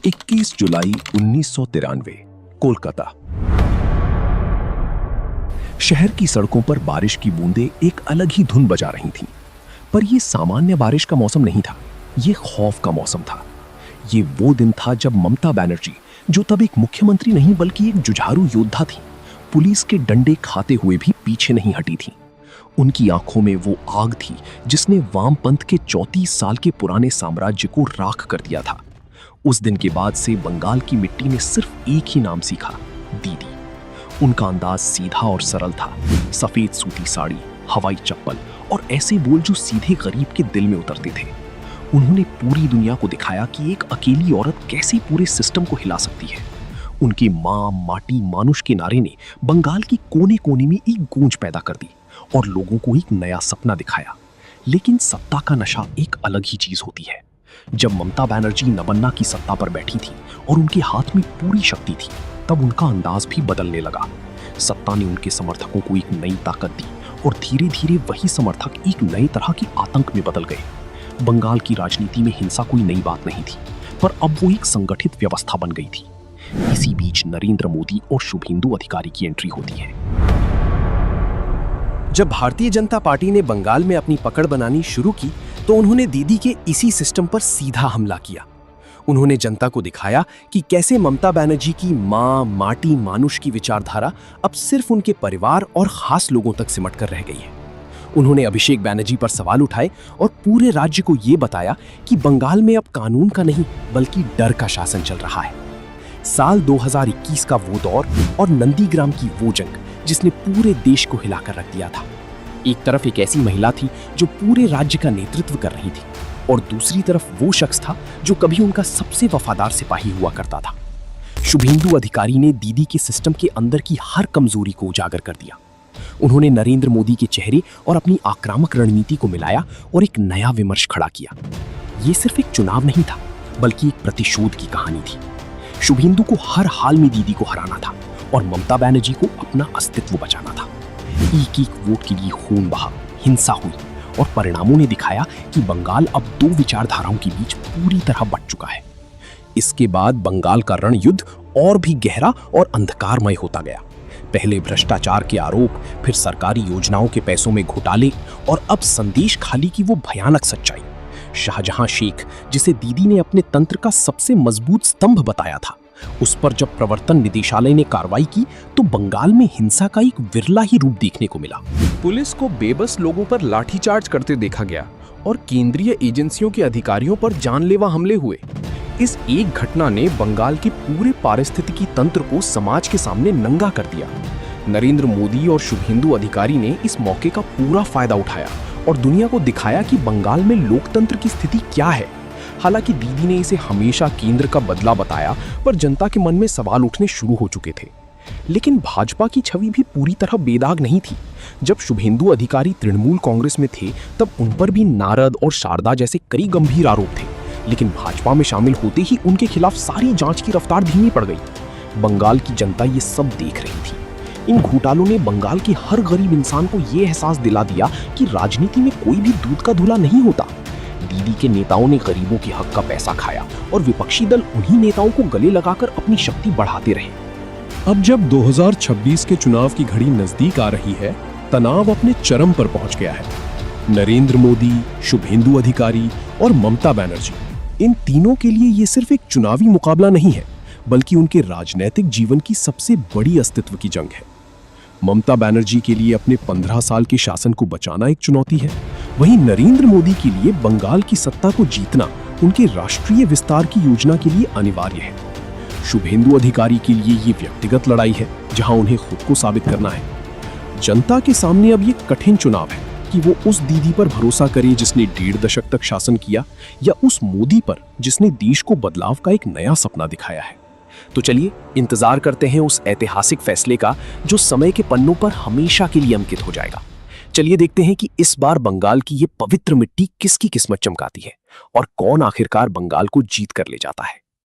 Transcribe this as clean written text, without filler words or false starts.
21 जुलाई 1993, कोलकाता। शहर की सड़कों पर बारिश की बूंदें एक अलग ही धुन बजा रही थीं। पर यह सामान्य बारिश का मौसम नहीं था, ये खौफ का मौसम था। ये वो दिन था जब ममता बनर्जी, जो तब एक मुख्यमंत्री नहीं बल्कि एक जुझारू योद्धा थी, पुलिस के डंडे खाते हुए भी पीछे नहीं हटी थी। उनकी आंखों में वो आग थी जिसने वामपंथ के 34 साल के पुराने साम्राज्य को राख कर दिया था। उस दिन के बाद से बंगाल की मिट्टी ने सिर्फ एक ही नाम सीखा, दीदी। उनका अंदाज सीधा और सरल था, सफेद सूती साड़ी, हवाई चप्पल और ऐसे बोल जो सीधे गरीब के दिल में उतरते थे। उन्होंने पूरी दुनिया को दिखाया कि एक अकेली औरत कैसे पूरे सिस्टम को हिला सकती है। उनके माँ, माटी, मानुष के नारे ने बंगाल की कोने कोने में एक गूंज पैदा कर दी और लोगों को एक नया सपना दिखाया। लेकिन सत्ता का नशा एक अलग ही चीज होती है। जब ममता बनर्जी नबन्ना की सत्ता पर बैठी थी और उनके हाथ में पूरी शक्ति थी, तब उनका अंदाज भी बदलने लगा। सत्ता ने उनके समर्थकों को एक नई ताकत दी और धीरे धीरे वही समर्थक एक नए तरह के आतंक में बदल गए। बंगाल की राजनीति में हिंसा कोई नई बात नहीं थी, पर अब वो एक संगठित व्यवस्था बन गई थी। इसी बीच नरेंद्र मोदी और शुभेंदु अधिकारी की एंट्री होती है। जब भारतीय जनता पार्टी ने बंगाल में अपनी पकड़ बनानी शुरू की, तो उन्होंने दीदी के इसी सिस्टम पर सीधा हमला किया। उन्होंने जनता को दिखाया कि कैसे ममता बनर्जी की माँ, माटी, मानुष की विचारधारा अब सिर्फ उनके परिवार और खास लोगों तक सिमट कर रह गई है। उन्होंने अभिषेक बनर्जी पर सवाल उठाए और पूरे राज्य को ये बताया कि बंगाल में अब कानून का नहीं बल्कि डर का शासन चल रहा है। साल 2021 का वो दौर और नंदीग्राम की वो जंग जिसने पूरे देश को हिलाकर रख दिया था। एक तरफ एक ऐसी महिला थी जो पूरे राज्य का नेतृत्व कर रही थी और दूसरी तरफ वो शख्स था जो कभी उनका सबसे वफादार सिपाही हुआ करता था। शुभेंदु अधिकारी ने दीदी के सिस्टम के अंदर की हर कमजोरी को उजागर कर दिया। उन्होंने नरेंद्र मोदी के चेहरे और अपनी आक्रामक रणनीति को मिलाया और एक नया विमर्श खड़ा किया। ये सिर्फ एक चुनाव नहीं था, बल्कि एक प्रतिशोध की कहानी थी। शुभेंदु को हर हाल में दीदी को हराना था और ममता बनर्जी को अपना अस्तित्व बचाना था। एक एक वोट के लिए खून बहा, हिंसा हुई और परिणामों ने दिखाया कि बंगाल अब दो विचारधाराओं के बीच पूरी तरह बंट चुका है। इसके बाद बंगाल का रणयुद्ध और भी गहरा और अंधकारमय होता गया। पहले भ्रष्टाचार के आरोप, फिर सरकारी योजनाओं के पैसों में घोटाले और अब संदेश खाली की वो भयानक सच्चाई। शाहजहां शेख, जिसे दीदी ने अपने तंत्र का सबसे मजबूत स्तंभ बताया था, उस पर जब प्रवर्तन निदेशालय ने कार्रवाई की तो बंगाल में हिंसा का एक विरला ही रूप देखने को मिला। पुलिस को बेबस लोगों पर लाठीचार्ज करते देखा गया और केंद्रीय एजेंसियों के अधिकारियों पर जानलेवा हमले हुए। इस एक घटना ने बंगाल के पूरे पारिस्थितिकी तंत्र को समाज के सामने नंगा कर दिया। नरेंद्र मोदी और शुभेंदु अधिकारी ने इस मौके का पूरा फायदा उठाया और दुनिया को दिखाया कि बंगाल में लोकतंत्र की स्थिति क्या है। हालांकि दीदी ने इसे हमेशा केंद्र का बदला बताया, पर जनता के मन में सवाल उठने शुरू हो चुके थे। लेकिन भाजपा की छवि भी पूरी तरह बेदाग नहीं थी। जब शुभेंदु अधिकारी तृणमूल कांग्रेस में थे, तब उन पर भी नारद और शारदा जैसे कई गंभीर आरोप थे। लेकिन भाजपा में शामिल होते ही उनके खिलाफ सारी जांच की रफ्तार धीमी पड़ गई। बंगाल की जनता ये सब देख रही थी। इन घोटालों ने बंगाल के हर गरीब इंसान को ये एहसास दिला दिया कि राजनीति में कोई भी दूध का धुला नहीं होता। दीदी के नेताओं ने गरीबों के हक का पैसा खाया और विपक्षी दल उन्हीं नेताओं को गले लगाकर अपनी शक्ति बढ़ाते रहे। अब जब 2026 के चुनाव की घड़ी नजदीक आ रही है, तनाव अपने चरम पर पहुंच गया है। नरेंद्र मोदी, शुभेंदु अधिकारी और ममता बनर्जी, इन तीनों के लिए ये सिर्फ एक चुनावी मुकाबला नहीं है, बल्कि उनके राजनीतिक जीवन की सबसे बड़ी अस्तित्व की जंग है। ममता बनर्जी के लिए अपने 15 साल के शासन को बचाना एक चुनौती है, वहीं नरेंद्र मोदी के लिए बंगाल की सत्ता को जीतना उनके राष्ट्रीय विस्तार की योजना के लिए अनिवार्य है। शुभेंदु अधिकारी के लिए ये व्यक्तिगत लड़ाई है, जहां उन्हें खुद को साबित करना है। जनता के सामने अब ये कठिन चुनाव है कि वो उस दीदी पर भरोसा करे जिसने 1.5 दशक तक शासन किया, या उस मोदी पर जिसने देश को बदलाव का एक नया सपना दिखाया है। तो चलिए इंतजार करते हैं उस ऐतिहासिक फैसले का जो समय के पन्नों पर हमेशा के लिए अंकित हो जाएगा। चलिए देखते हैं कि इस बार बंगाल की ये पवित्र मिट्टी किसकी किस्मत चमकाती है और कौन आखिरकार बंगाल को जीत कर ले जाता है।